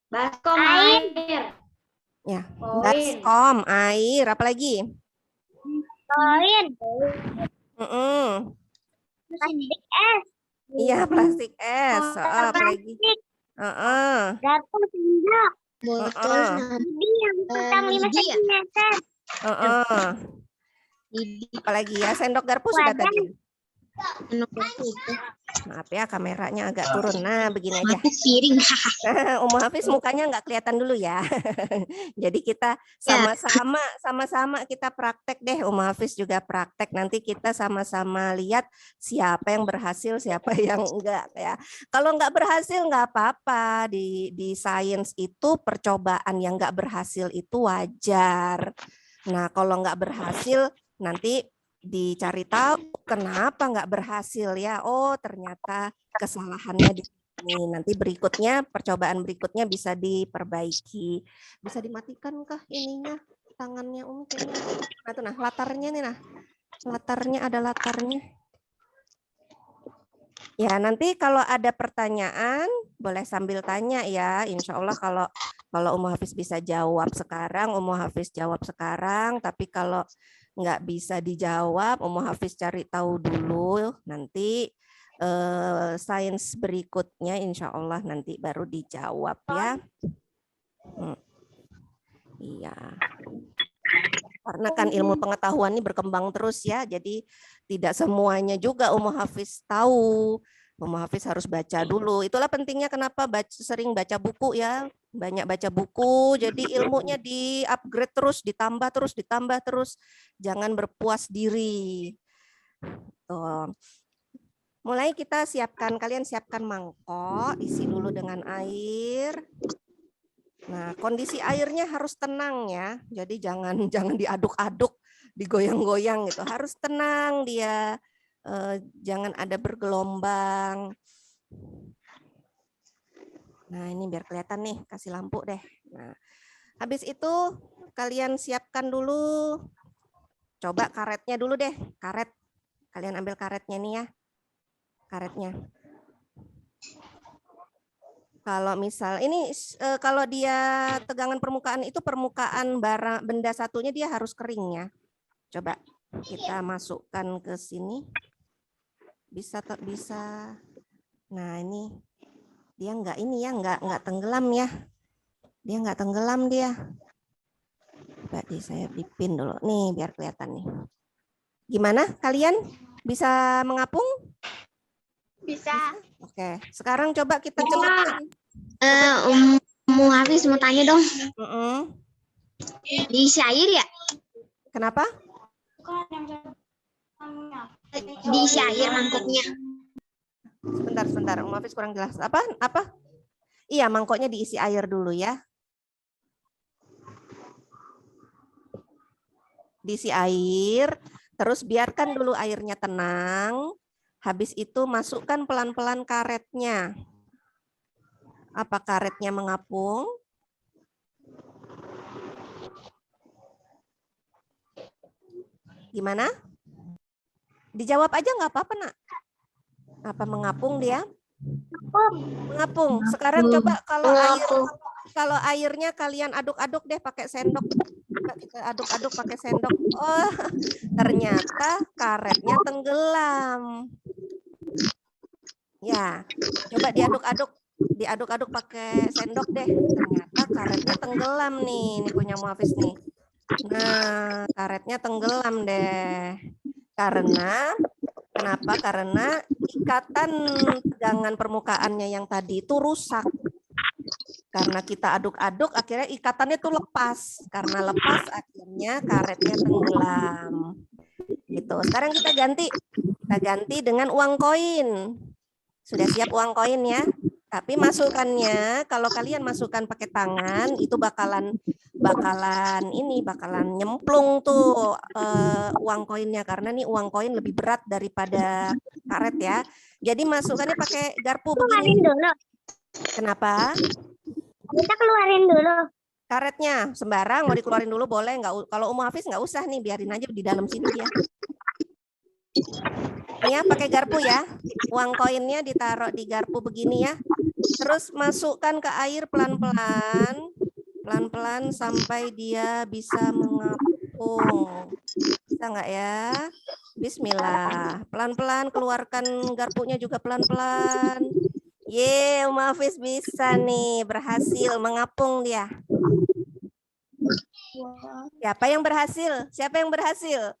Baskom air. Ya, Koin. baskom air, apa lagi? Koin. Plastik es. Iya, plastik es. Apa lagi? Garpu sendok. Botol Lidi yang panjang 5 cm. Apa lagi ya? Sendok garpu sudah Wadah. tadi. Maaf ya, kameranya agak turun. Nah, begini aja. piring. Umu Hafiz mukanya nggak kelihatan dulu ya. Jadi kita sama-sama kita praktek deh. Umu Hafiz juga praktek. Nanti kita sama-sama lihat siapa yang berhasil, siapa yang enggak ya. Kalau nggak berhasil nggak apa-apa. Di sains itu percobaan yang nggak berhasil itu wajar. Nah, kalau nggak berhasil nanti dicari tahu kenapa nggak berhasil ya. Oh, ternyata kesalahannya di sini. Nanti berikutnya, percobaan berikutnya bisa diperbaiki. Bisa dimatikan kah ininya? Tangannya Umi kayaknya. Nah, tuh, nah, latarnya nih, nah. Latarnya ada latarnya. Ya, nanti kalau ada pertanyaan, boleh sambil tanya ya. Insya Allah kalau Umu Hafiz bisa jawab sekarang, Umu Hafiz jawab sekarang. Tapi kalau nggak bisa dijawab, Umu Hafiz cari tahu dulu. Nanti sains berikutnya insya Allah nanti baru dijawab ya. Iya. Karena kan ilmu pengetahuan ini berkembang terus ya, jadi tidak semuanya juga Umu Hafiz tahu. Umu Hafiz harus baca dulu. Itulah pentingnya kenapa sering baca buku ya, banyak baca buku. Jadi ilmunya di-upgrade terus, ditambah terus. Jangan berpuas diri. Tuh. Mulai kita siapkan, kalian siapkan mangkok, isi dulu dengan air. Nah, kondisi airnya harus tenang ya. Jadi jangan diaduk-aduk, digoyang-goyang gitu. Harus tenang dia. Jangan ada bergelombang. Nah, ini biar kelihatan nih, kasih lampu deh. Nah, habis itu kalian siapkan dulu. Coba karetnya dulu deh, karet. Kalian ambil karetnya nih ya. Karetnya. Kalau misal ini kalau dia tegangan permukaan itu permukaan benda satunya dia harus kering ya. Coba kita masukkan ke sini. Bisa. Nah, ini dia enggak ini ya, enggak tenggelam ya. Dia enggak tenggelam dia. Coba saya pipin dulu nih biar kelihatan nih. Gimana kalian bisa mengapung? Bisa. Oke, sekarang coba kita celupkan. Umu Hafiz mau tanya dong. Diisi air ya? Kenapa? Diisi air mangkoknya. Sebentar. Umu Hafiz kurang jelas. Apa? Iya, mangkoknya diisi air dulu ya. Diisi air, terus biarkan dulu airnya tenang. Habis itu masukkan pelan-pelan karetnya. Apa karetnya mengapung? Gimana? Dijawab aja nggak apa-apa, Nak. Apa mengapung dia? Mengapung. Sekarang coba kalau airnya kalian aduk-aduk deh pakai sendok. Kita aduk-aduk pakai sendok. Oh, ternyata karetnya tenggelam. Ya, coba diaduk-aduk pakai sendok deh. Ternyata karetnya tenggelam nih. Ini punya Muhafiz nih. Nah, karetnya tenggelam deh. Kenapa? Karena ikatan tegangan permukaannya yang tadi itu rusak. Karena kita aduk-aduk, akhirnya ikatannya tuh lepas. Karena lepas, akhirnya karetnya tenggelam. Gitu. Sekarang kita ganti dengan uang koin. Sudah siap uang koin ya? Tapi masukannya, kalau kalian masukkan pakai tangan, itu bakalan nyemplung tuh uang koinnya, karena nih uang koin lebih berat daripada karet ya. Jadi masukannya pakai garpu begini. Dulu. Kenapa? Kita keluarin dulu. Karetnya sembarang mau dikeluarin dulu boleh, nggak? Kalau Umu Hafiz nggak usah nih, biarin aja di dalam sini dia. Ini ya pakai garpu ya. Uang koinnya ditaruh di garpu begini ya. Terus masukkan ke air pelan-pelan. Pelan-pelan sampai dia bisa mengapung. Bisa nggak ya? Bismillah. Pelan-pelan keluarkan garpunya juga pelan-pelan. Ye, Hafiz bisa nih, berhasil mengapung dia. Siapa yang berhasil? Siapa yang berhasil?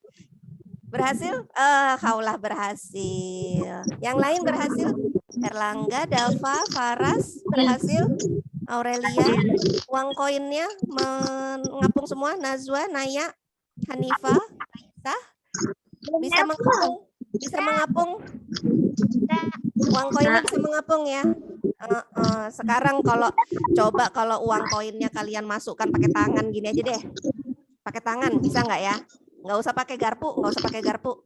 Berhasil? Kaulah berhasil. Yang lain berhasil? Erlangga, Dava, Faras berhasil? Aurelia, uang koinnya mengapung semua. Nazwa, Naya, Hanifa, Raisa, bisa mengapung? Bisa mengapung? Uang koinnya bisa mengapung ya? Sekarang kalau uang koinnya kalian masukkan pakai tangan gini aja deh. Pakai tangan bisa nggak ya? Nggak usah pakai garpu, nggak usah pakai garpu.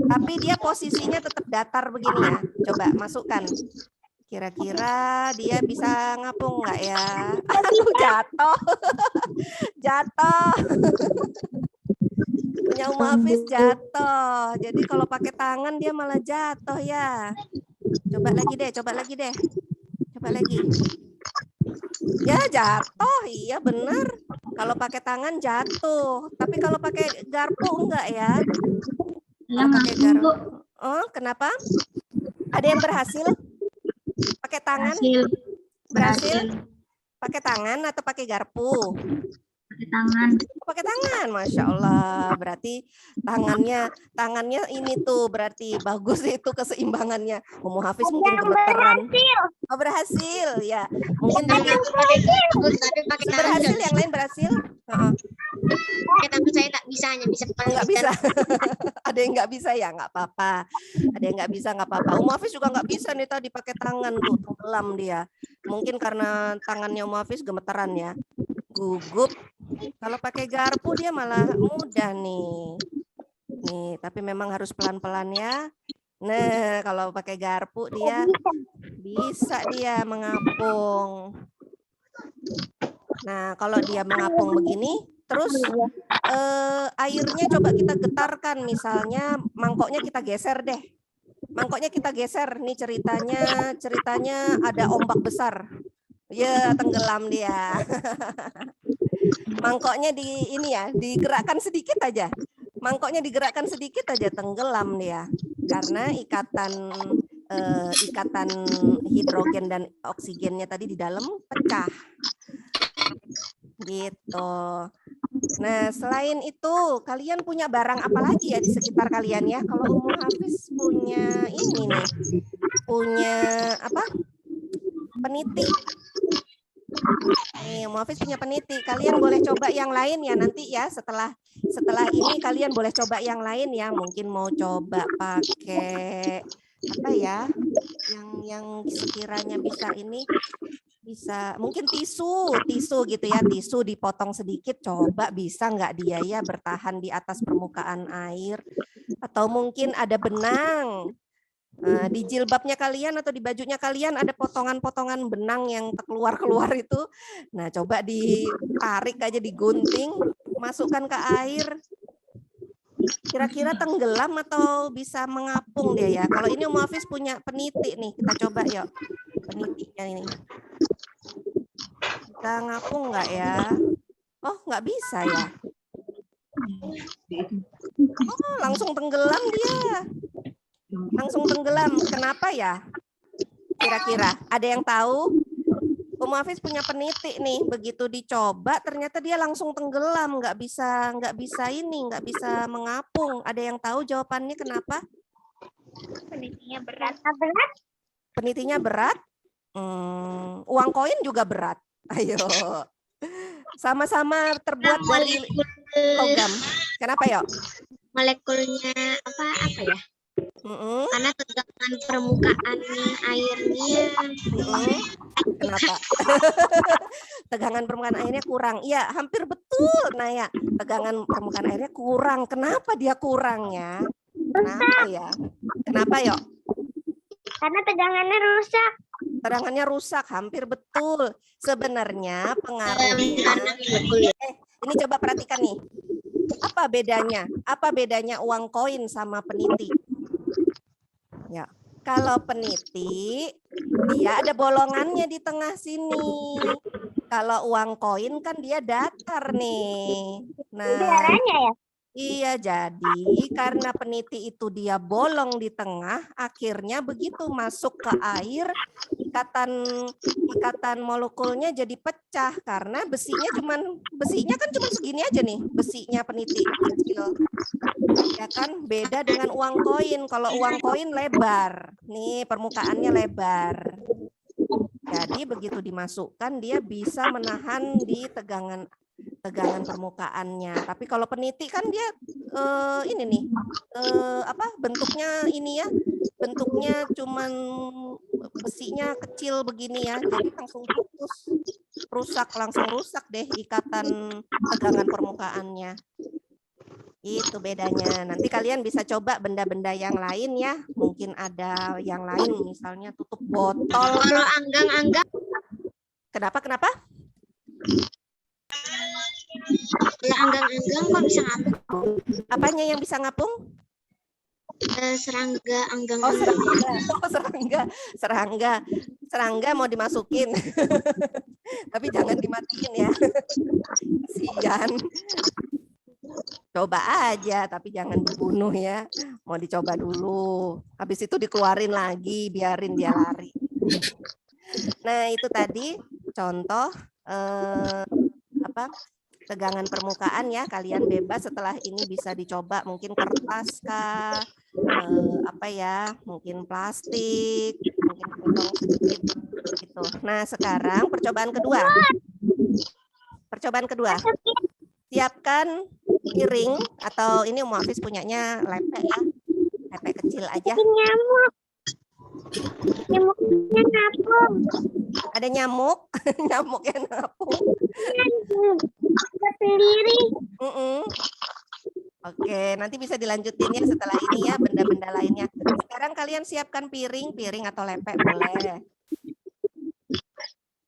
Tapi dia posisinya tetap datar begini ya. Coba masukkan. Kira-kira dia bisa ngapung nggak ya? Aduh, jatuh. Jatuh. Punya Hafiz jatuh. Jadi kalau pakai tangan dia malah jatuh ya. Coba lagi deh, coba lagi deh. Coba lagi. Ya jatuh, iya benar. Kalau pakai tangan jatuh. Tapi kalau pakai garpu enggak ya? Kalau pakai garpu. Oh, kenapa? Ada yang berhasil? Pakai tangan? Berhasil? Pakai tangan atau pakai garpu? Pakai tangan. Pakai tangan, Masya Allah. Berarti tangannya ini tuh berarti bagus itu keseimbangannya. Hafiz mungkin gemeteran. Oh, berhasil ya. Mungkin Tapi pakai tangan. berhasil, yang lain berhasil. Pakai tangan saya tak bisa, hanya bisa pakai Nggak bisa. Ada yang nggak bisa ya, nggak apa-apa. Ada yang nggak bisa, nggak apa-apa. Hafiz juga nggak bisa nih tadi pakai tangan tuh, tenggelam dia. Mungkin karena tangannya Hafiz gemeteran ya. Gugup. Kalau pakai garpu dia malah mudah nih. Nih, tapi memang harus pelan-pelan ya. Nah, kalau pakai garpu dia bisa dia mengapung. Nah, kalau dia mengapung begini, terus airnya coba kita getarkan. Misalnya mangkoknya kita geser deh. Mangkoknya kita geser. Nih ceritanya ada ombak besar. Ya, tenggelam dia. Mangkoknya digerakkan sedikit aja. Mangkoknya digerakkan sedikit aja tenggelam dia. Karena ikatan hidrogen dan oksigennya tadi di dalam pecah. Gitu. Nah, selain itu, kalian punya barang apa lagi ya di sekitar kalian ya? Kalau Hafiz punya ini nih. Punya apa? Peniti. Nih, Hafiz punya peniti. Kalian boleh coba yang lain ya nanti ya. Setelah ini kalian boleh coba yang lain ya. Mungkin mau coba pakai apa ya? Yang sekiranya bisa mungkin tisu gitu ya. Tisu dipotong sedikit, coba bisa nggak dia ya bertahan di atas permukaan air. Atau mungkin ada benang. Di jilbabnya kalian atau di bajunya kalian ada potongan-potongan benang yang keluar itu. Nah, coba ditarik aja, digunting, masukkan ke air. Kira-kira tenggelam atau bisa mengapung dia ya? Kalau ini Hafiz punya peniti nih, kita coba yuk. Penitinya ini. Bisa ngapung nggak ya? Oh, nggak bisa ya? Oh, langsung tenggelam dia. Langsung tenggelam. Kenapa ya? Kira-kira ada yang tahu? Hafiz punya peniti nih. Begitu dicoba, ternyata dia langsung tenggelam. Nggak bisa mengapung. Ada yang tahu jawabannya kenapa? Penitinya berat. Penitinya berat? Uang koin juga berat. Ayo. Sama-sama terbuat dari logam. Kenapa yuk? Molekulnya apa ya? Karena tegangan permukaan airnya. Kenapa? Tegangan permukaan airnya kurang. Iya, hampir betul, Naya. Tegangan permukaan airnya kurang. Kenapa dia kurang ya? Kenapa ya? Kenapa yuk? Karena tegangannya rusak. Tegangannya rusak, hampir betul. Sebenarnya pengaruhnya. Ini coba perhatikan nih. Apa bedanya? Apa bedanya uang koin sama peniti? Ya. Kalau peniti, dia ada bolongannya di tengah sini. Kalau uang koin kan dia datar nih. Nah, Darahnya ya? iya, jadi karena peniti itu dia bolong di tengah, akhirnya begitu masuk ke air, ikatan molekulnya jadi pecah karena besinya kan cuma segini aja nih, besinya peniti kecil. Ya kan, beda dengan uang koin. Kalau uang koin lebar. Nih, permukaannya lebar. Jadi begitu dimasukkan dia bisa menahan di tegangan permukaannya. Tapi kalau peniti kan dia ini nih bentuknya ini ya, bentuknya cuman besinya kecil begini ya, jadi langsung putus, langsung rusak deh ikatan tegangan permukaannya. Itu bedanya. Nanti kalian bisa coba benda-benda yang lain ya. Mungkin ada yang lain, misalnya tutup botol. Kalau anggang-anggang, Kenapa? kalau anggang-anggang kok bisa ngapung? Apanya yang bisa ngapung? Serangga anggang. Oh, serangga mau dimasukin. Tapi jangan dimatiin ya. Kasihan. Coba aja, tapi jangan dibunuh ya. Mau dicoba dulu. Habis itu dikeluarin lagi, biarin dia lari. Nah, itu tadi contoh tegangan permukaan ya. Kalian bebas setelah ini bisa dicoba, mungkin kertas kah, mungkin plastik, mungkin potong sedikit gitu. Nah, sekarang percobaan kedua. Siapkan piring, atau ini Hafiz punyanya lepek ya, lepek kecil aja. Nyamuknya ngapung. Ada nyamuk, nyamuk yang ngapung. Sendiri. Oke, nanti bisa dilanjutin ya setelah ini ya, benda-benda lainnya. Sekarang kalian siapkan piring atau lepek boleh.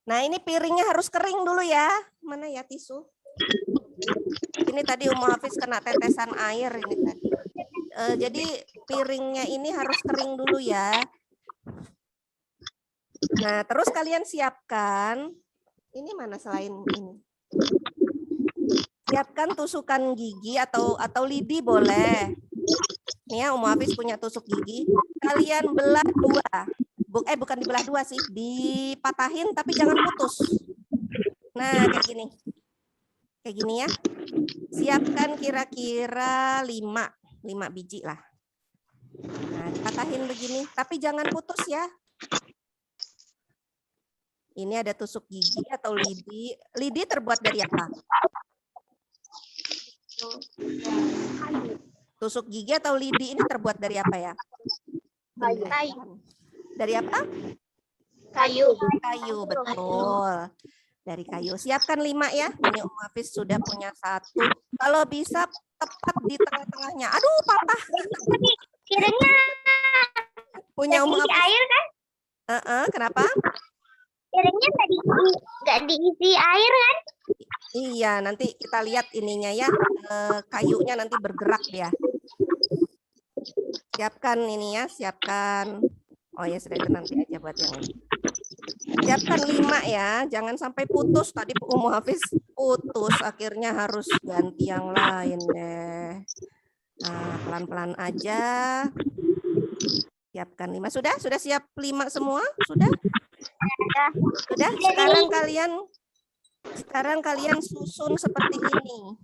Nah, ini piringnya harus kering dulu ya. Mana ya tisu? Ini tadi Hafiz kena tetesan air ini tadi. Jadi piringnya ini harus kering dulu ya. Nah, terus kalian siapkan, ini mana selain ini? Siapkan tusukan gigi atau lidi boleh. Nih ya, Hafiz punya tusuk gigi. Kalian belah dua. Bukan dibelah dua sih, dipatahin tapi jangan putus. Nah, kayak gini. Kayak gini ya. Siapkan kira-kira 5 biji lah. Nah, dipatahin begini, tapi jangan putus ya. Ini ada tusuk gigi atau lidi. Lidi terbuat dari apa? Tusuk gigi atau lidi ini terbuat dari apa ya? Kayu. Dari apa? Kayu. Kayu, betul. Dari kayu. Siapkan 5 ya. Ini Hafiz sudah punya 1. Kalau bisa tepat di tengah-tengahnya. Aduh, patah. Piringnya Punya diisi Hafiz. air kan? Kenapa? Piringnya nggak diisi air kan? Iya, nanti kita lihat ininya ya. Kayunya nanti bergerak ya. Siapkan ini ya, siapkan. Oh ya, sudah itu nanti aja buat yang ini. Siapkan 5 ya, jangan sampai putus. Tadi Hafiz putus, akhirnya harus ganti yang lain deh. Nah, pelan-pelan aja. Siapkan 5. Sudah siap 5 semua? Sudah? Sudah? Sekarang kalian susun seperti ini.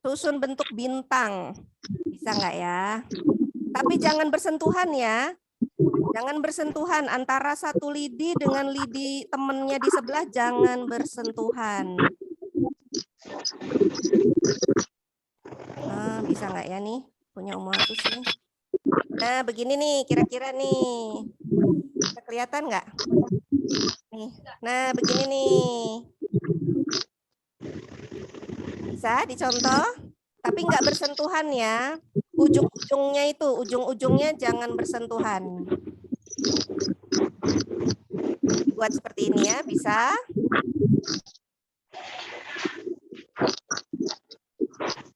Susun bentuk bintang. Bisa nggak ya? Tapi jangan bersentuhan ya. Jangan bersentuhan antara satu lidi dengan lidi temennya di sebelah, jangan bersentuhan. Bisa nggak ya nih? Punya Hafiz nih. Nah, begini nih kira-kira nih. Bisa kelihatan nggak? Nih. Nah, begini nih. Bisa dicontoh, tapi nggak bersentuhan ya. Ujung-ujungnya jangan bersentuhan. Buat seperti ini ya, bisa.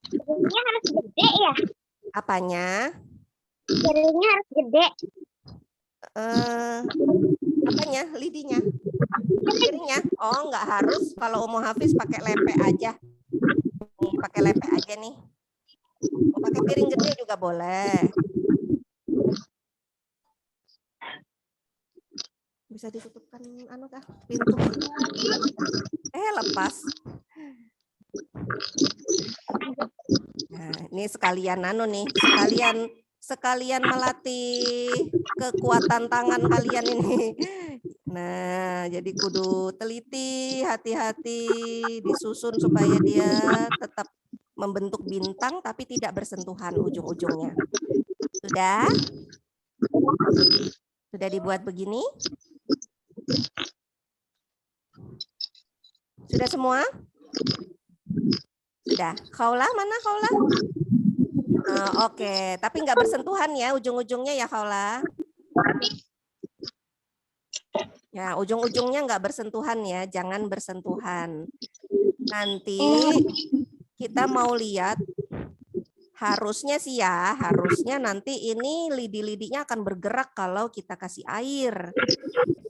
Piringnya harus gede ya? Apanya? Piringnya harus gede. Apanya? Lidinya? Piringnya? Oh, nggak harus. Kalau Umu Hafiz pakai lepek aja. Nih, pakai lepek aja nih. Mau pakai piring gede juga boleh. Bisa ditutupkan anu kah? Pintu. Lepas. Nah, ini sekalian anu nih, sekalian melatih kekuatan tangan kalian ini. Nah, jadi kudu teliti, hati-hati disusun supaya dia tetap membentuk bintang tapi tidak bersentuhan ujung-ujungnya. Sudah? Sudah dibuat begini? Sudah semua? Sudah. Khawla, mana Khawla? Oke, tapi nggak bersentuhan ya ujung-ujungnya ya Khawla. Ya, ujung-ujungnya nggak bersentuhan ya, jangan bersentuhan. Nanti kita mau lihat, harusnya sih ya, harusnya nanti ini lidi-lidinya akan bergerak kalau kita kasih air.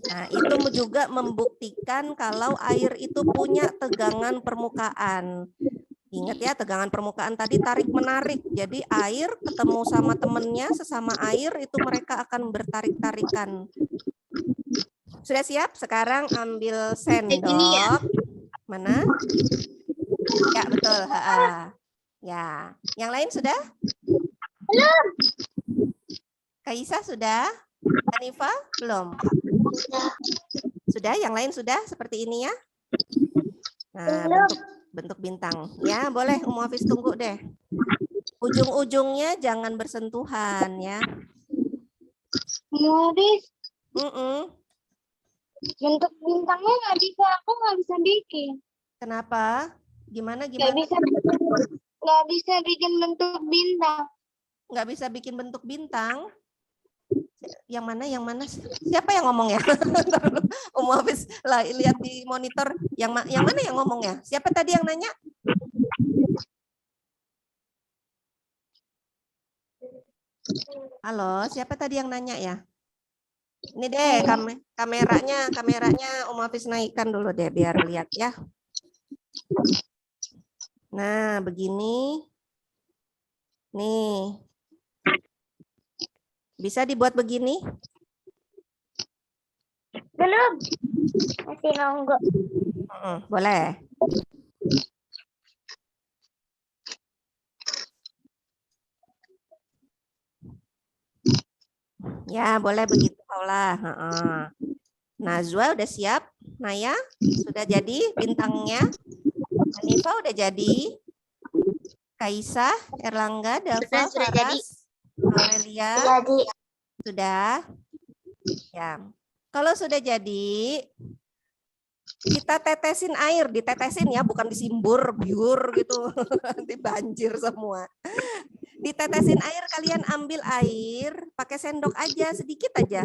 Nah, itu juga membuktikan kalau air itu punya tegangan permukaan. Ingat ya, tegangan permukaan tadi tarik-menarik. Jadi air ketemu sama temennya, sesama air, itu mereka akan bertarik-tarikan. Sudah siap? Sekarang ambil sendok. Mana? Ya, betul. Ya, yang lain sudah? Belum. Kaisa sudah? Hanifa? Belum? Sudah, yang lain sudah? Seperti ini ya? Nah, bentuk bintang. Ya, boleh Umu Hafiz tunggu deh. Ujung-ujungnya jangan bersentuhan ya. Umu Hafiz, bentuk bintangnya aku nggak bisa bikin. Kenapa? Gimana? Nggak bisa bikin bentuk bintang. Nggak bisa bikin bentuk bintang? Yang mana? Yang mana? Siapa yang ngomong ya? Umu Hafiz lah, lihat di monitor. Yang mana yang ngomong ya? Siapa tadi yang nanya? Halo, siapa tadi yang nanya ya? Ini deh kameranya Umu Hafiz naikkan dulu deh biar lihat ya. Nah, begini. Nih. Bisa dibuat begini? Belum. Masih nunggu. Boleh. Ya, boleh begitu, Paula. Najwa udah siap? Naya sudah jadi bintangnya? Hanifa udah jadi? Kaisa, Erlangga, Dava, Sudah jadi. Faras, Aurelia? Sudah? Ya. Kalau sudah jadi, kita tetesin air, ditetesin ya, bukan disimbur, biur gitu, nanti banjir semua. Ditetesin air, kalian ambil air, pakai sendok aja, sedikit aja.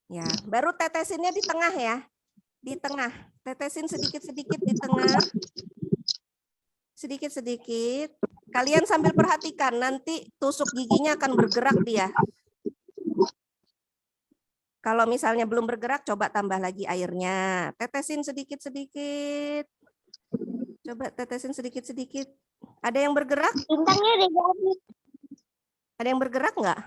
Ya, baru tetesinnya di tengah ya, di tengah. Tetesin sedikit-sedikit di tengah, sedikit-sedikit. Kalian sambil perhatikan, nanti tusuk giginya akan bergerak dia. Kalau misalnya belum bergerak, coba tambah lagi airnya. Tetesin sedikit-sedikit. Coba tetesin sedikit-sedikit. Ada yang bergerak? Bintangnya udah jadi. Ada yang bergerak nggak?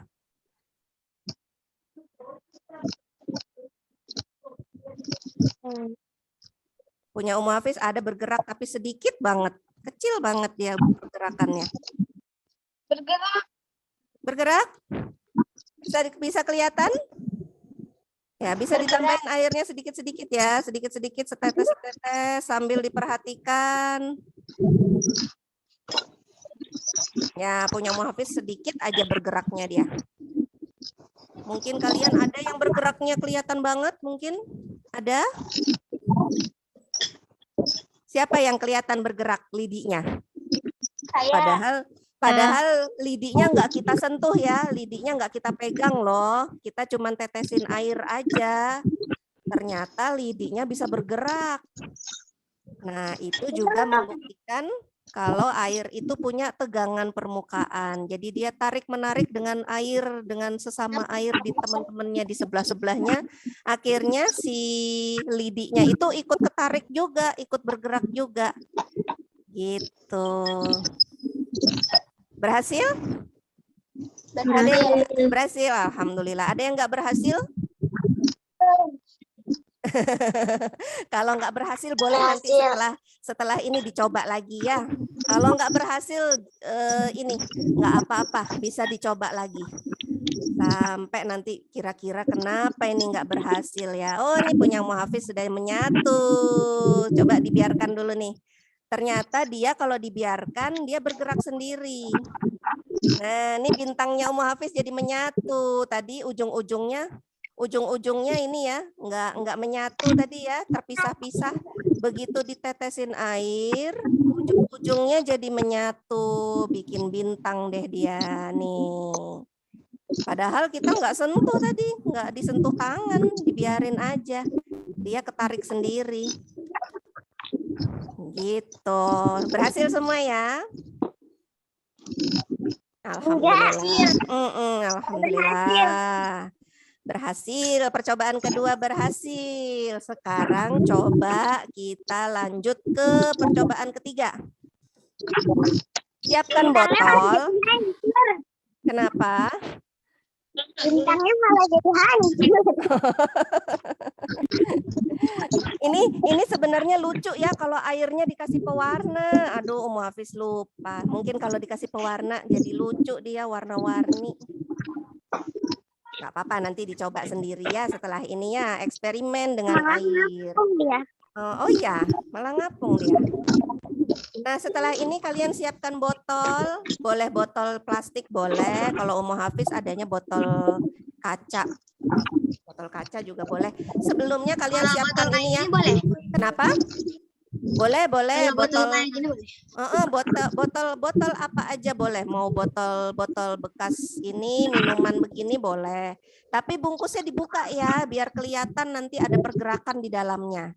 Punya Umu Hafiz ada bergerak, tapi sedikit banget. Kecil banget dia pergerakannya. Bergerak. Bergerak? Bisa kelihatan? Ya, bisa ditambahin airnya sedikit-sedikit ya, sedikit-sedikit, setetes-setetes sambil diperhatikan. Ya, punya Umu Hafiz sedikit aja bergeraknya dia. Mungkin kalian ada yang bergeraknya kelihatan banget, mungkin ada? Siapa yang kelihatan bergerak lidinya? Saya. Padahal lidinya nggak kita sentuh ya, lidinya nggak kita pegang loh. Kita cuma tetesin air aja. Ternyata lidinya bisa bergerak. Nah, itu juga membuktikan kalau air itu punya tegangan permukaan. Jadi dia tarik-menarik dengan air, dengan sesama air di teman-temannya di sebelah-sebelahnya. Akhirnya si lidinya itu ikut ketarik juga, ikut bergerak juga. Gitu. Berhasil? Ada yang berhasil? Alhamdulillah. Ada yang nggak berhasil? Kalau nggak berhasil boleh nanti setelah ini dicoba lagi ya. Kalau nggak berhasil ini nggak apa-apa, bisa dicoba lagi sampai nanti kira-kira kenapa ini nggak berhasil ya. Oh, ini punya Muhafiz sudah menyatu. Coba dibiarkan dulu nih. Ternyata dia kalau dibiarkan dia bergerak sendiri. Nah, ini bintangnya Muhafiz jadi menyatu. Tadi ujung-ujungnya ini ya nggak menyatu tadi ya, terpisah-pisah. Begitu ditetesin air, ujung-ujungnya jadi menyatu, bikin bintang deh dia nih. Padahal kita nggak sentuh tadi, nggak disentuh tangan, dibiarin aja, dia ketarik sendiri. Gitu, berhasil semua ya? Alhamdulillah. Alhamdulillah. Berhasil, percobaan kedua berhasil. Sekarang coba kita lanjut ke percobaan ketiga. Siapkan botol. Kenapa? Bintangnya malah jadi hancur. Ini sebenarnya lucu ya kalau airnya dikasih pewarna. Aduh, Hafiz lupa. Mungkin kalau dikasih pewarna jadi lucu dia warna-warni. Nggak apa-apa, nanti dicoba sendiri ya setelah ini ya, eksperimen dengan air. Oh iya, malah ngapung dia. Nah, setelah ini kalian siapkan botol, boleh botol plastik boleh, kalau Hafiz adanya botol kaca. Botol kaca juga boleh. Sebelumnya kalian siapkan ini ya. Boleh. Kenapa? Boleh. Botol kayak gini boleh. Botol apa aja boleh. Mau botol bekas ini, minuman begini boleh. Tapi bungkusnya dibuka ya, biar kelihatan nanti ada pergerakan di dalamnya.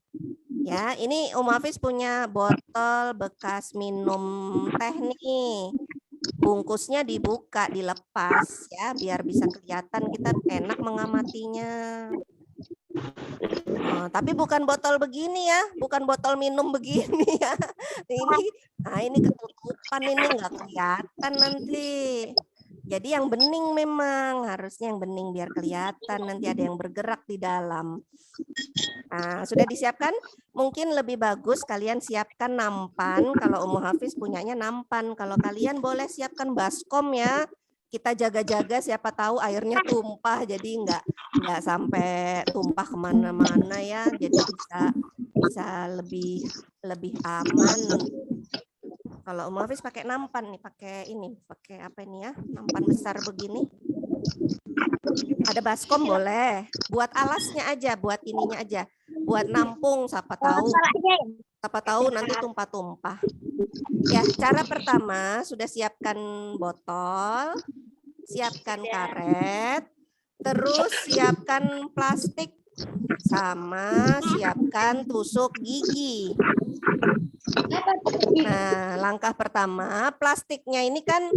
Ya, ini Hafiz punya botol bekas minum teh nih. Bungkusnya dibuka, dilepas ya, biar bisa kelihatan, kita enak mengamatinya. Tapi bukan botol begini ya, bukan botol minum begini ya. Ini ketutupan, ini nggak kelihatan nanti. Jadi yang bening memang, harusnya yang bening biar kelihatan, nanti ada yang bergerak di dalam. Nah, sudah disiapkan? Mungkin lebih bagus kalian siapkan nampan, kalau Hafiz punyanya nampan. Kalau kalian boleh siapkan baskom ya. Kita jaga-jaga, siapa tahu airnya tumpah, jadi nggak sampai tumpah kemana-mana ya. Jadi bisa lebih aman. Kalau Hafiz pakai nampan nih, pakai apa ini ya? Nampan besar begini. Ada baskom boleh. Buat alasnya aja, buat ininya aja. Buat nampung, siapa tahu nanti tumpah-tumpah. Ya, cara pertama sudah siapkan botol, siapkan karet, terus siapkan plastik sama siapkan tusuk gigi. Nah, langkah pertama, plastiknya ini kan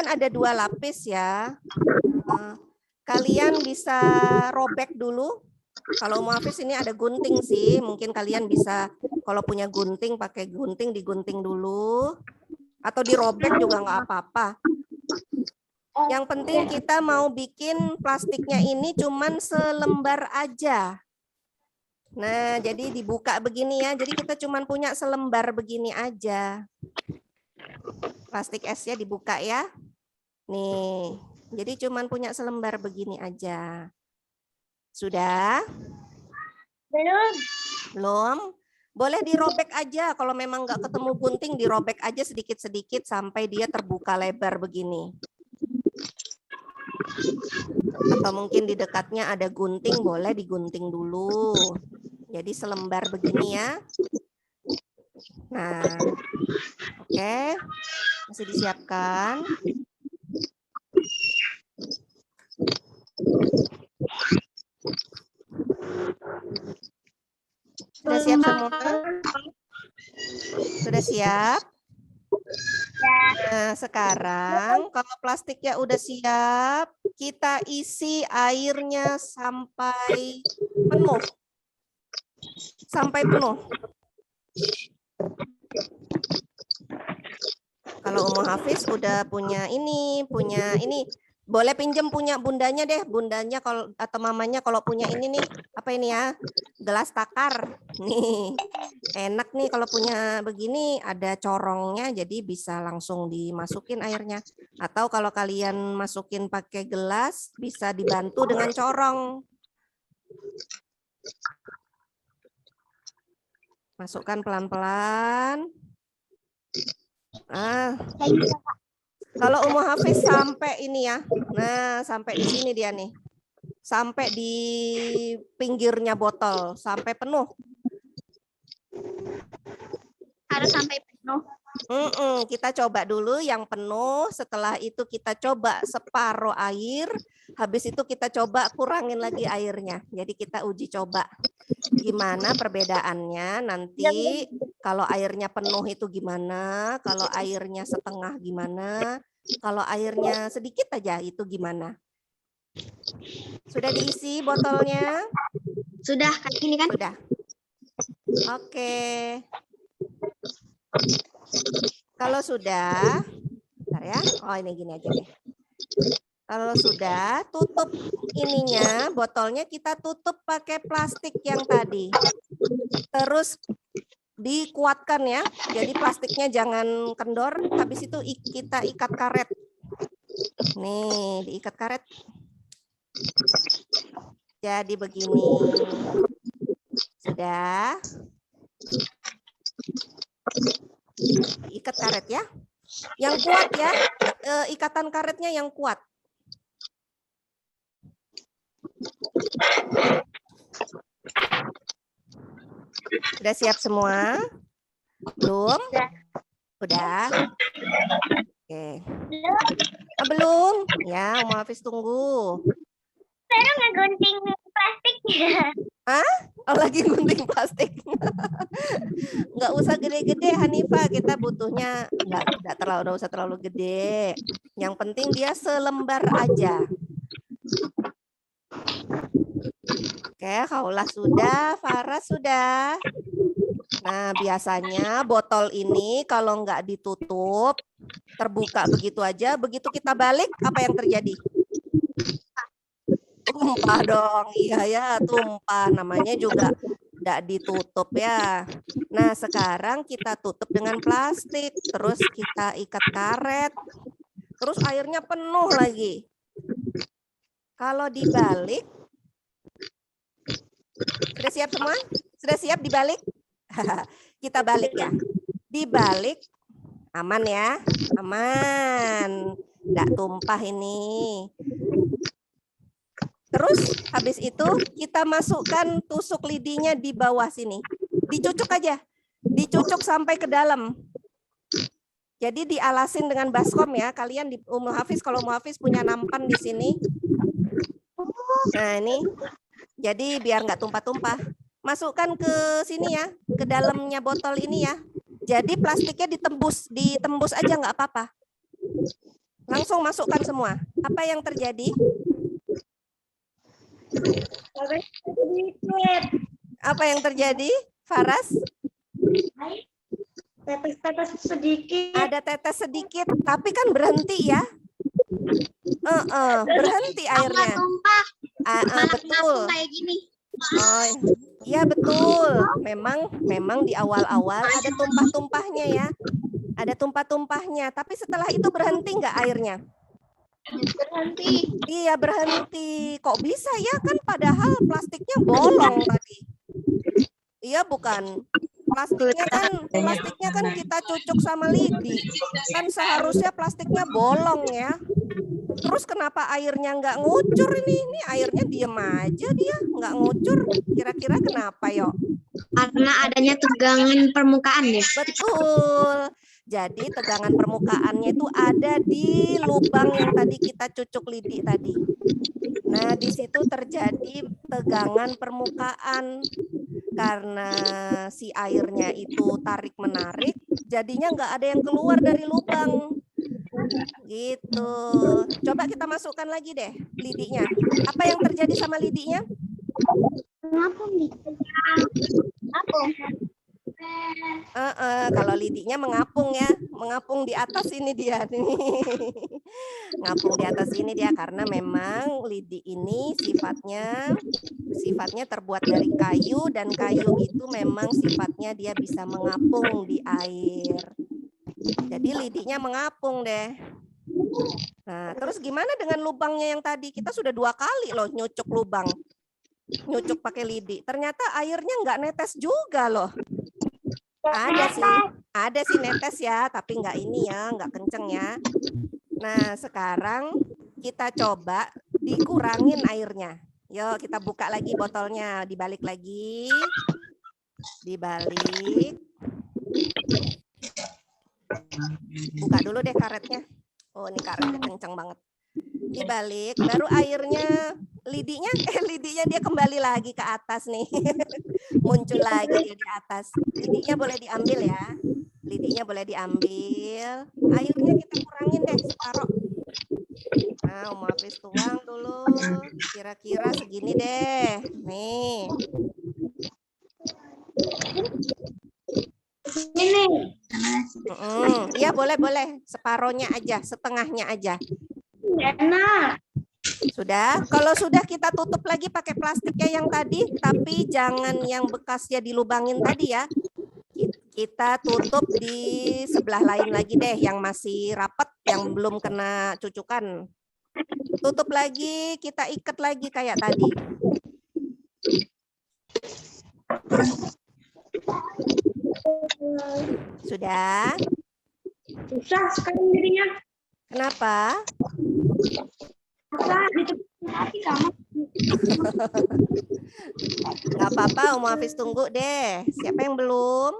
ada 2 lapis ya. Kalian bisa robek dulu. Kalau Hafiz ini ada gunting sih, mungkin kalian bisa kalau punya gunting pakai gunting, digunting dulu, atau dirobek juga nggak apa-apa. Yang penting kita mau bikin plastiknya ini cuman selembar aja. Nah, jadi dibuka begini ya. Jadi kita cuman punya selembar begini aja. Plastik esnya dibuka ya. Nih, jadi cuman punya selembar begini aja. Sudah? Belum? Boleh dirobek aja. Kalau memang nggak ketemu gunting, dirobek aja sedikit-sedikit sampai dia terbuka lebar begini. Atau mungkin di dekatnya ada gunting, boleh digunting dulu. Jadi selembar begini ya. Nah, oke. Masih disiapkan. Sudah siap semua? Sudah siap? Nah, sekarang kalau plastiknya udah siap, kita isi airnya sampai penuh. Sampai penuh. Kalau Umu Hafiz udah punya ini. Boleh pinjem punya bundanya deh, bundanya kalau atau mamanya kalau punya ini nih, apa ini ya? Gelas takar. Nih. Enak nih kalau punya begini ada corongnya jadi bisa langsung dimasukin airnya. Atau kalau kalian masukin pakai gelas bisa dibantu dengan corong. Masukkan pelan-pelan. Kalau Umu Hafiz sampai ini ya. Nah, sampai di sini dia nih. Sampai di pinggirnya botol, sampai penuh. Harus sampai penuh. Kita coba dulu yang penuh, setelah itu kita coba separuh air, habis itu kita coba kurangin lagi airnya. Jadi kita uji coba gimana perbedaannya nanti kalau airnya penuh itu gimana, kalau airnya setengah gimana, kalau airnya sedikit aja itu gimana. Sudah diisi botolnya? Sudah, kayak gini kan? Sudah. Oke. Kalau sudah, bentar ya. Oh ini gini aja deh. Kalau sudah, tutup ininya, botolnya kita tutup pakai plastik yang tadi. Terus dikuatkan ya. Jadi plastiknya jangan kendor. Habis itu kita ikat karet. Nih, diikat karet. Jadi begini. Sudah. Ikat karet ya. Yang kuat ya. Ikatan karetnya yang kuat. Sudah siap semua? Belum? Udah? Oke. Belum? Ya, Umu Hafiz tunggu. Saya ngegunting plastiknya. Oh, lagi gunting plastik. Nggak usah gede-gede, Hanifah. Kita butuhnya nggak usah terlalu gede. Yang penting dia selembar aja. Oke, Khaulah sudah, Faras sudah. Nah, biasanya botol ini kalau nggak ditutup, terbuka begitu aja, begitu kita balik, apa yang terjadi? Tumpah dong, iya ya, tumpah. Namanya juga nggak ditutup ya. Nah, sekarang kita tutup dengan plastik, terus kita ikat karet, terus airnya penuh lagi. Kalau dibalik, sudah siap semua? Sudah siap dibalik? Kita balik ya. Dibalik, aman ya, aman. Nggak tumpah ini. Terus habis itu kita masukkan tusuk lidinya di bawah sini. Dicucuk aja. Dicucuk sampai ke dalam. Jadi dialasin dengan baskom ya. Kalian di Umu Hafiz, kalau Umu Hafiz punya nampan di sini. Nah ini. Jadi biar nggak tumpah-tumpah. Masukkan ke sini ya. Ke dalamnya botol ini ya. Jadi plastiknya ditembus aja nggak apa-apa. Langsung masukkan semua. Apa yang terjadi? Apa yang terjadi, Faras? Tetes-tetes sedikit. Ada tetes sedikit, tapi kan berhenti ya? Berhenti airnya. Tumpah. Betul. Kayak gini. Oh, iya betul. Memang di awal-awal ada tumpah-tumpahnya ya. Ada tumpah-tumpahnya, tapi setelah itu berhenti nggak airnya? Berhenti. Iya berhenti. Kok bisa ya, kan padahal plastiknya bolong tadi. Iya bukan. Plastiknya kan kita cucuk sama lidi. Kan seharusnya plastiknya bolong ya. Terus kenapa airnya nggak ngucur ini? Ini airnya diem aja dia, nggak ngucur. Kira-kira kenapa yo? Karena adanya tegangan permukaan ya. Betul. Jadi tegangan permukaannya itu ada di lubang yang tadi kita cucuk lidi tadi. Nah, di situ terjadi tegangan permukaan karena si airnya itu tarik-menarik, jadinya nggak ada yang keluar dari lubang. Gitu. Coba kita masukkan lagi deh lidinya. Apa yang terjadi sama lidinya? Mengapung gitu. Mengapung. Kalau lidinya mengapung ya, mengapung di atas ini dia nih. Ngapung di atas ini dia karena memang lidi ini sifatnya terbuat dari kayu dan kayu itu memang sifatnya dia bisa mengapung di air. Jadi lidinya mengapung deh. Nah, terus gimana dengan lubangnya yang tadi? Kita sudah 2 kali loh nyucuk lubang. Nyucuk pakai lidi. Ternyata airnya nggak netes juga loh. Ada sih netes ya, tapi nggak ini ya, nggak kenceng ya. Nah, sekarang kita coba dikurangin airnya. Yuk, kita buka lagi botolnya, dibalik lagi. Dibalik. Buka dulu deh karetnya. Oh, ini karetnya kenceng banget. Dibalik, baru airnya, lidinya dia kembali lagi ke atas nih. Muncul lagi dia di atas. Lidinya boleh diambil ya. Lidinya boleh diambil. Airnya kita kurangin deh separuh. Nah, Hafiz tuang dulu. Kira-kira segini deh. Nih. Ini. Iya, boleh. Separohnya aja, setengahnya aja. Enak. Sudah, kalau sudah kita tutup lagi pakai plastiknya yang tadi, tapi jangan yang bekasnya dilubangin tadi ya. Kita tutup di sebelah lain lagi deh, yang masih rapat, yang belum kena cucukan. Tutup lagi, kita ikat lagi kayak tadi. Sudah? Susah sekali dirinya. Kenapa? Susah ditepuk sama. Nggak apa-apa, Hafiz tunggu deh. Siapa yang belum?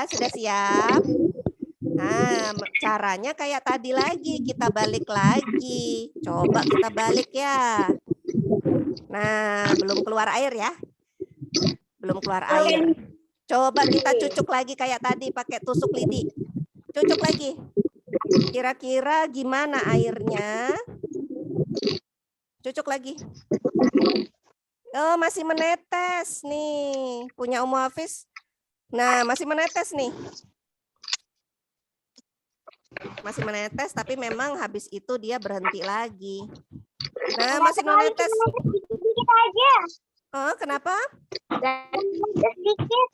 Sudah siap? Nah, caranya kayak tadi lagi, kita balik lagi. Coba kita balik ya. Nah, belum keluar air ya? Belum keluar air. Coba kita cucuk lagi kayak tadi pakai tusuk lidi. Cucuk lagi. Kira-kira gimana airnya? Cucuk lagi. Oh, masih menetes nih. Punya Hafiz. Nah, masih menetes nih. Masih menetes, tapi memang habis itu dia berhenti lagi. Nah, masih menetes. Sedikit aja. Oh, kenapa? Sedikit.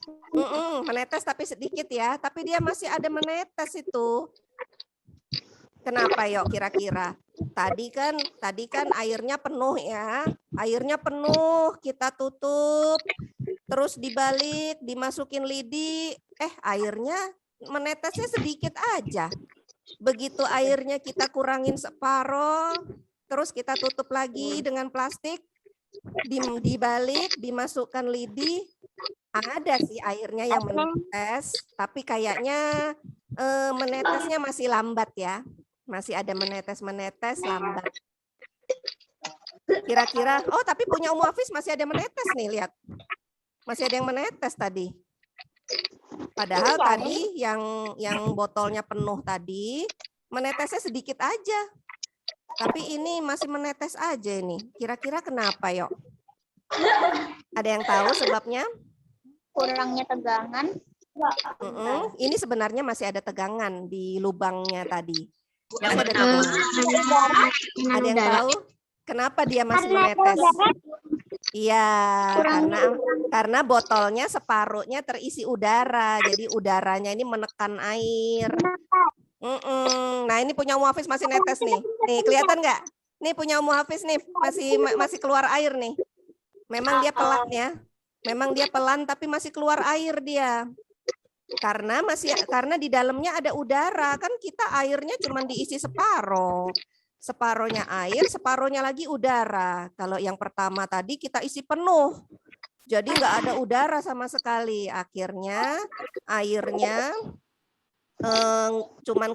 Menetes tapi sedikit ya. Tapi dia masih ada menetes itu. Kenapa yuk kira-kira? Tadi kan airnya penuh ya. Airnya penuh, kita tutup. Terus dibalik, dimasukin lidi. Airnya menetesnya sedikit aja. Begitu airnya kita kurangin separoh, terus kita tutup lagi dengan plastik, dibalik, dimasukkan lidi, ada sih airnya yang menetes, tapi kayaknya menetesnya masih lambat ya, masih ada menetes lambat. Kira-kira, oh tapi punya Hafiz masih ada menetes nih, lihat, masih ada yang menetes tadi. Padahal tadi yang botolnya penuh tadi menetesnya sedikit aja. Tapi ini masih menetes aja ini. Kira-kira kenapa, yuk? Ada yang tahu sebabnya? Kurangnya tegangan. Ini sebenarnya masih ada tegangan di lubangnya tadi. Masih ada tegangan. Ada yang tahu kenapa dia masih menetes? Iya, karena botolnya separuhnya terisi udara, jadi udaranya ini menekan air. Nah, ini punya Hafiz masih netes nih. Nih, kelihatan nggak? Nih punya Hafiz nih, masih keluar air nih. Memang dia pelan ya. Memang dia pelan tapi masih keluar air dia. Karena di dalamnya ada udara, kan kita airnya cuma diisi separuh. Separohnya air, separohnya lagi udara. Kalau yang pertama tadi kita isi penuh. Jadi nggak ada udara sama sekali. Akhirnya airnya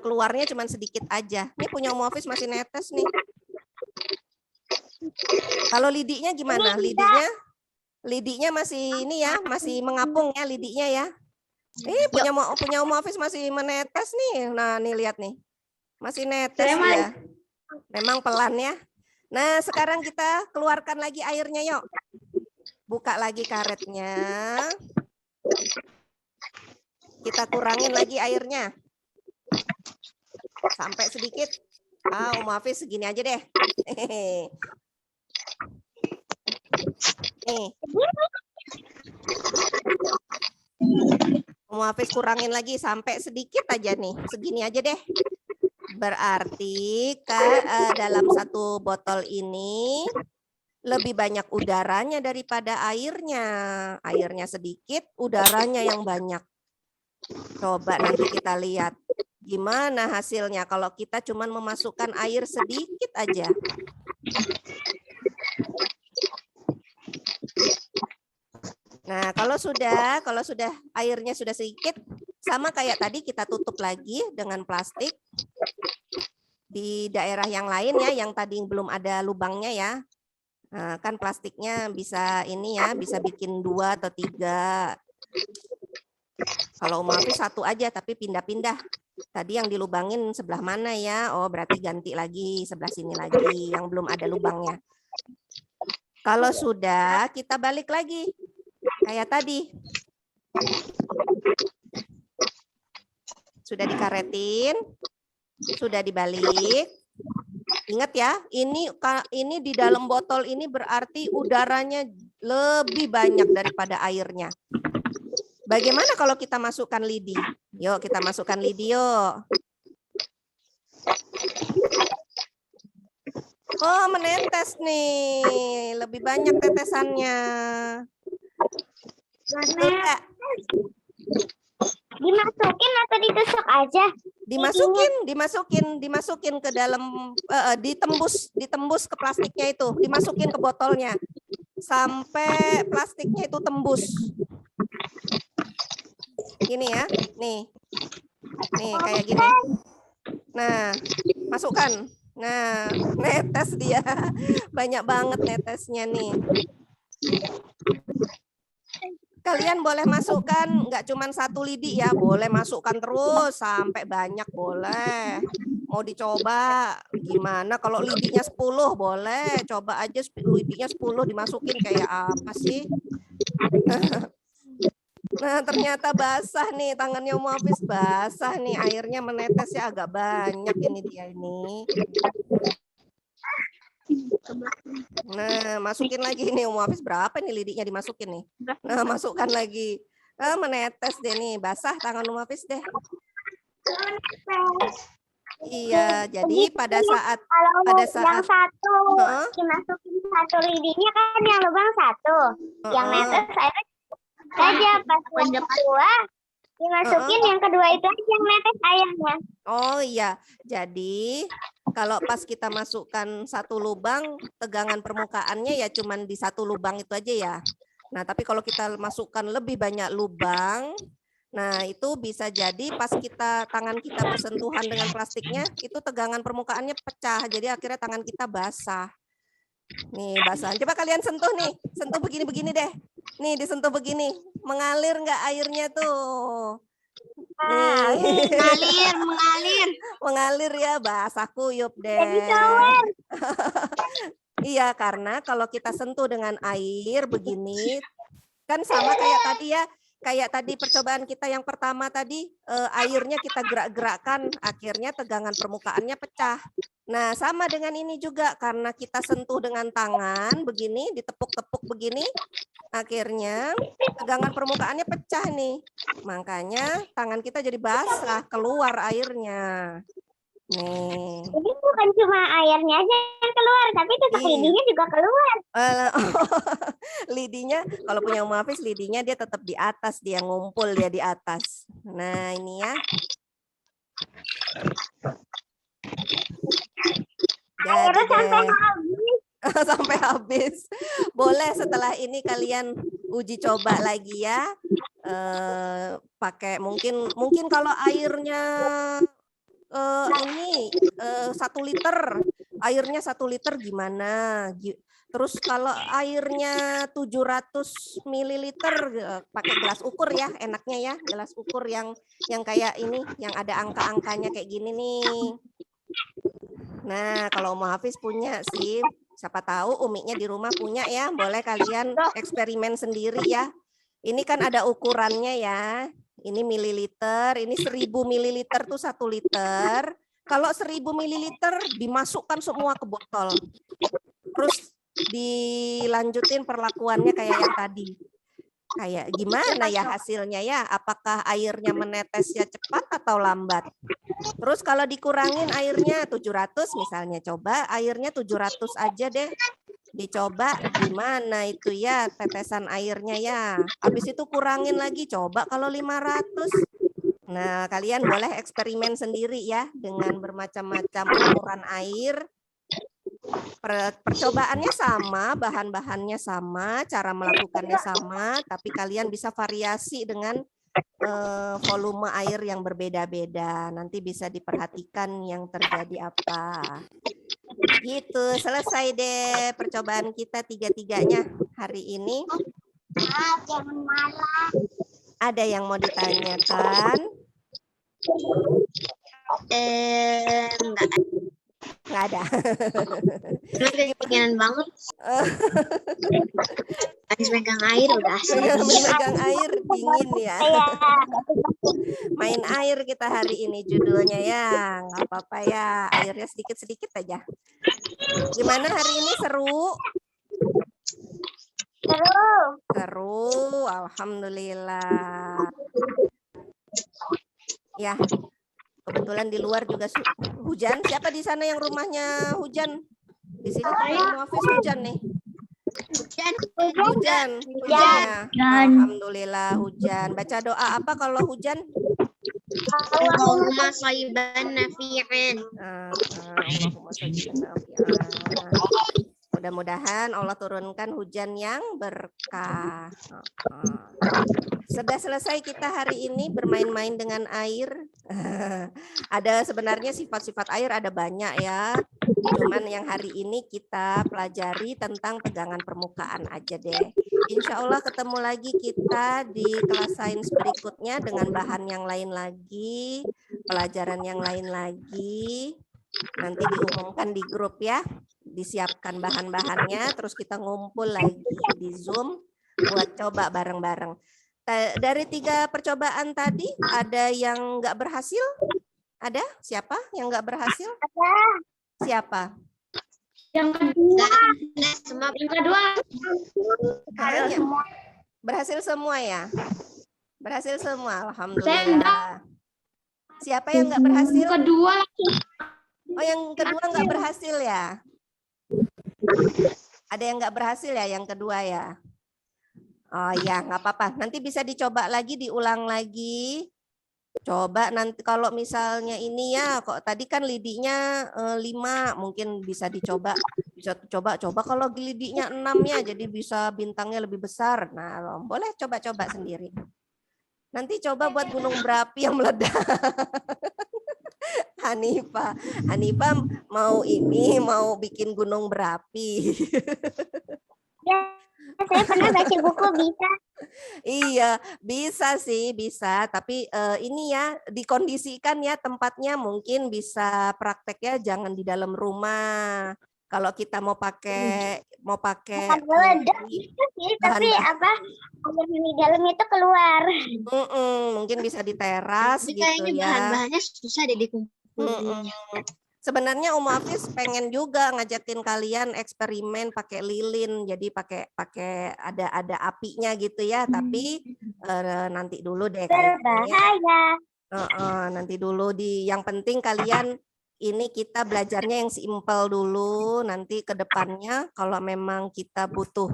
keluarnya cuman sedikit aja. Ini punya Hafiz masih netes nih. Kalau lidinya gimana? Lidinya masih ini ya, masih mengapung ya lidinya ya. Punya Om Hafiz masih menetes nih. Nah, nih lihat nih. Masih netes Saya mah- ya. Memang pelan ya. Nah, sekarang kita keluarkan lagi airnya, yuk. Buka lagi karetnya. Kita kurangin lagi airnya. Sampai sedikit. Om Hafiz segini aja deh. Nih. Om Hafiz kurangin lagi sampai sedikit aja nih. Segini aja deh. Berarti dalam satu botol ini lebih banyak udaranya daripada airnya. Airnya sedikit, udaranya yang banyak. Coba nanti kita lihat gimana hasilnya kalau kita cuma memasukkan air sedikit aja. Nah, kalau sudah airnya sudah sedikit, sama kayak tadi kita tutup lagi dengan plastik. Di daerah yang lain ya, yang tadi belum ada lubangnya ya. Nah, kan plastiknya bisa ini ya, bisa bikin 2 atau 3. Kalau Om Hafiz 1 aja, tapi pindah-pindah. Tadi yang dilubangin sebelah mana ya? Oh, berarti ganti lagi sebelah sini lagi, yang belum ada lubangnya. Kalau sudah, kita balik lagi. Kayak tadi. Sudah dikaretin, sudah dibalik. Ingat ya, ini di dalam botol ini berarti udaranya lebih banyak daripada airnya. Bagaimana kalau kita masukkan lidi? Yuk, kita masukkan lidi yuk. Oh, menetes nih. Lebih banyak tetesannya. Enggak. Dimasukin atau ditusuk aja? Dimasukin ke dalam, ditembus ke plastiknya itu, dimasukin ke botolnya sampai plastiknya itu tembus. Gini ya, nih kayak gini. Nah, masukkan. Nah, netes dia, banyak banget netesnya nih. Kalian boleh masukkan nggak cuma 1 lidi ya, boleh masukkan terus sampai banyak boleh. Mau dicoba gimana kalau lidinya 10 boleh, coba aja lidinya 10 dimasukin kayak apa sih? Nah, ternyata basah nih, tangannya Om Hafiz basah nih, airnya menetesnya agak banyak ini dia ini. Nah, masukin lagi nih Om Hafiz, berapa nih lidinya dimasukin nih. Nah, masukkan lagi. Menetes deh nih, basah tangan Om Hafiz deh. Iya, jadi pada saat yang satu dimasukin 1 lidinya kan yang lubang 1. Yang netes airnya saja, pas yang kedua dimasukin yang kedua itu aja yang netes airnya. Oh iya, jadi kalau pas kita masukkan 1 lubang, tegangan permukaannya ya cuman di 1 lubang itu aja ya. Nah, tapi kalau kita masukkan lebih banyak lubang, nah itu bisa jadi pas tangan kita bersentuhan dengan plastiknya, itu tegangan permukaannya pecah, jadi akhirnya tangan kita basah. Nih basah. Coba kalian sentuh nih, sentuh begini-begini deh. Nih disentuh begini, mengalir nggak airnya tuh? Mengalir. Mengalir ya, basah kuyup deh. Jadi shower. Iya, karena kalau kita sentuh dengan air begini, kan sama kayak tadi ya, kayak tadi percobaan kita yang pertama tadi, airnya kita gerak-gerakkan, akhirnya tegangan permukaannya pecah. Nah, sama dengan ini juga, karena kita sentuh dengan tangan begini, ditepuk-tepuk begini, akhirnya tegangan permukaannya pecah nih. Makanya tangan kita jadi basah, keluar airnya. Nih. Jadi bukan cuma airnya aja yang keluar, tapi tetap lidinya juga keluar. Lidinya, kalau punya Om Hafiz, lidinya dia tetap di atas, dia ngumpul dia di atas. Nah, ini ya. Jadi sampai habis. Sampai habis. Boleh setelah ini kalian uji coba lagi ya. Pakai mungkin kalau airnya ini 1 liter airnya 1 liter gimana? Terus kalau airnya 700 mililiter pakai gelas ukur ya, enaknya ya, gelas ukur yang kayak ini, yang ada angka-angkanya kayak gini nih. Nah, kalau Umu Hafiz punya sih, siapa tahu Umiknya di rumah punya ya, boleh kalian eksperimen sendiri ya. Ini kan ada ukurannya ya. Ini mililiter, ini 1000 mililiter tuh 1 liter. Kalau 1000 mililiter dimasukkan semua ke botol. Terus dilanjutin perlakuannya kayak yang tadi. Kayak gimana ya hasilnya ya? Apakah airnya menetesnya cepat atau lambat? Terus kalau dikurangin airnya 700 misalnya, coba airnya 700 aja deh. Dicoba gimana itu ya tetesan airnya ya. Habis itu kurangin lagi, coba kalau 500. Nah, kalian boleh eksperimen sendiri ya dengan bermacam-macam ukuran air. Percobaannya sama, bahan-bahannya sama, cara melakukannya sama, tapi kalian bisa variasi dengan volume air yang berbeda-beda. Nanti bisa diperhatikan yang terjadi apa. Gitu, selesai deh percobaan kita 3-3-nya hari ini. Jangan marah. Ada yang mau ditanyakan? Nggak ada. Kepikiran banget. Habis megang air udah asik. Megang air dingin ya. Main air kita hari ini judulnya ya. Nggak apa-apa ya. Airnya sedikit-sedikit aja. Gimana hari ini, seru? Seru. Alhamdulillah. Ya. Kebetulan di luar juga hujan. Siapa di sana yang rumahnya hujan? Di sini Hafiz hujan nih. Hujan. Ya. Alhamdulillah hujan. Baca doa apa kalau hujan? Allahumma shayyiban nafi'an. Allahumma shayyiban nafi'an. Mudah-mudahan Allah turunkan hujan yang berkah. Sudah selesai kita hari ini bermain-main dengan air. Ada sebenarnya sifat-sifat air ada banyak ya. Cuman yang hari ini kita pelajari tentang tegangan permukaan aja deh. Insya Allah ketemu lagi kita di kelas sains berikutnya dengan bahan yang lain lagi, pelajaran yang lain lagi. Nanti diumumkan di grup ya. Disiapkan bahan-bahannya, terus kita ngumpul lagi di Zoom buat coba bareng-bareng. Dari 3 percobaan tadi, ada yang nggak berhasil? Ada? Siapa yang nggak berhasil? Siapa? Yang kedua. Yang kedua. Berhasil semua ya? Berhasil semua, alhamdulillah. Siapa yang nggak berhasil? Kedua. Oh, yang kedua nggak berhasil ya? Ada yang nggak berhasil ya yang kedua ya? Oh ya, nggak apa-apa. Nanti bisa dicoba lagi, diulang lagi. Coba nanti kalau misalnya ini ya, kok tadi kan lidinya 5, mungkin bisa dicoba. Bisa coba kalau lidinya 6 ya, jadi bisa bintangnya lebih besar. Nah, boleh coba-coba sendiri. Nanti coba buat gunung berapi yang meledak. Hanifah mau bikin gunung berapi. Ya, saya pernah baca buku bisa. Iya, bisa sih, bisa. Tapi ini ya dikondisikan ya tempatnya, mungkin bisa prakteknya jangan di dalam rumah. Kalau kita mau pakai tapi apa air di dalam itu keluar. Mungkin bisa di teras gitu kayaknya ya. Bahan-bahannya susah deh dikumpulin. Sebenarnya Umu Hafiz pengen juga ngajakin kalian eksperimen pakai lilin, jadi pakai ada apinya gitu ya. Tapi nanti dulu deh. Berbahaya. Nanti dulu yang penting kalian ini kita belajarnya yang simpel dulu. Nanti ke depannya kalau memang kita butuh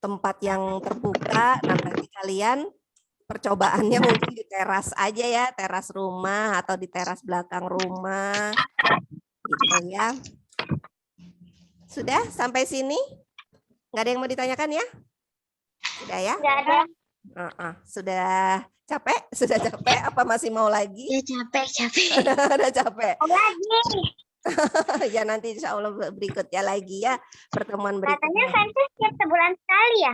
tempat yang terbuka, nanti kalian percobaannya mungkin di teras aja ya, teras rumah atau di teras belakang rumah. Gitu ya. Sudah sampai sini? Nggak ada yang mau ditanyakan ya? Sudah ya? Nggak ada. Sudah capek? Sudah capek? Apa masih mau lagi? Ya capek. Udah capek. Lagi. Ya nanti insya Allah berikutnya lagi ya, pertemuan Katanya berikutnya. fansnya setiap sebulan sekali ya?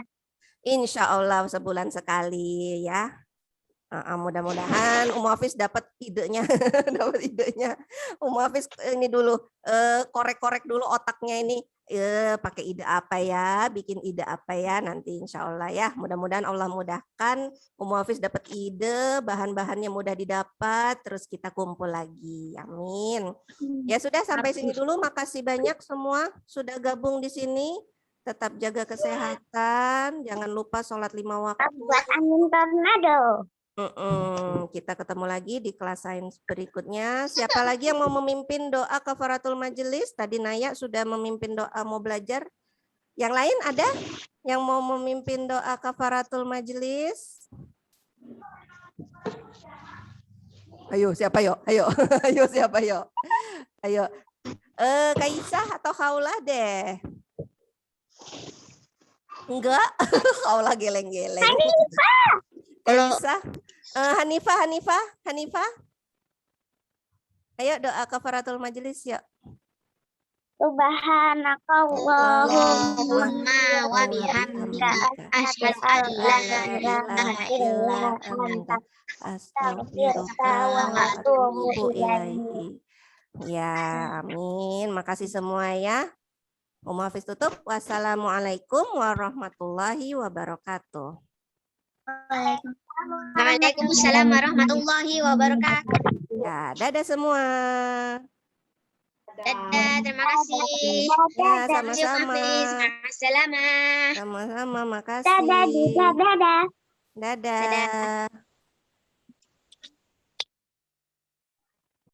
Insya Allah sebulan sekali ya. Mudah-mudahan Hafiz dapat idenya, dapat idenya. Hafiz ini dulu korek-korek dulu otaknya ini, pakai ide apa ya, bikin ide apa ya nanti insya Allah ya. Mudah-mudahan Allah mudahkan, Hafiz dapat ide, bahan-bahannya mudah didapat, terus kita kumpul lagi. Amin. Ya sudah sampai sini dulu. Makasih banyak semua sudah gabung di sini. Tetap jaga kesehatan, jangan lupa sholat 5 waktu. Buat angin tornado. Kita ketemu lagi di kelas sains berikutnya. Siapa lagi yang mau memimpin doa kafaratul majelis? Tadi Naya sudah memimpin doa mau belajar. Yang lain ada yang mau memimpin doa kafaratul majelis? Ayo siapa yo? Ayo, ayo siapa yo? Ayo, Kaisah atau Khaulah deh? Enggak, Khaulah geleng-geleng. Kaisah. Hanifah. Ayo doa kafaratul majelis yuk. Subhanakallahumma wa bihamdika asyhadu an la ilaha illa anta astaghfiruka wa atubu ilaik. Ya, amin. Makasih semua ya. Hafiz tutup. Wassalamualaikum warahmatullahi wabarakatuh. Waalaikumsalam warahmatullahi wabarakatuh. Ya, dadah semua. Dadah, terima kasih. Ya, sama-sama. Assalamualaikum. Sama-sama, makasih. Dadah. Dadah.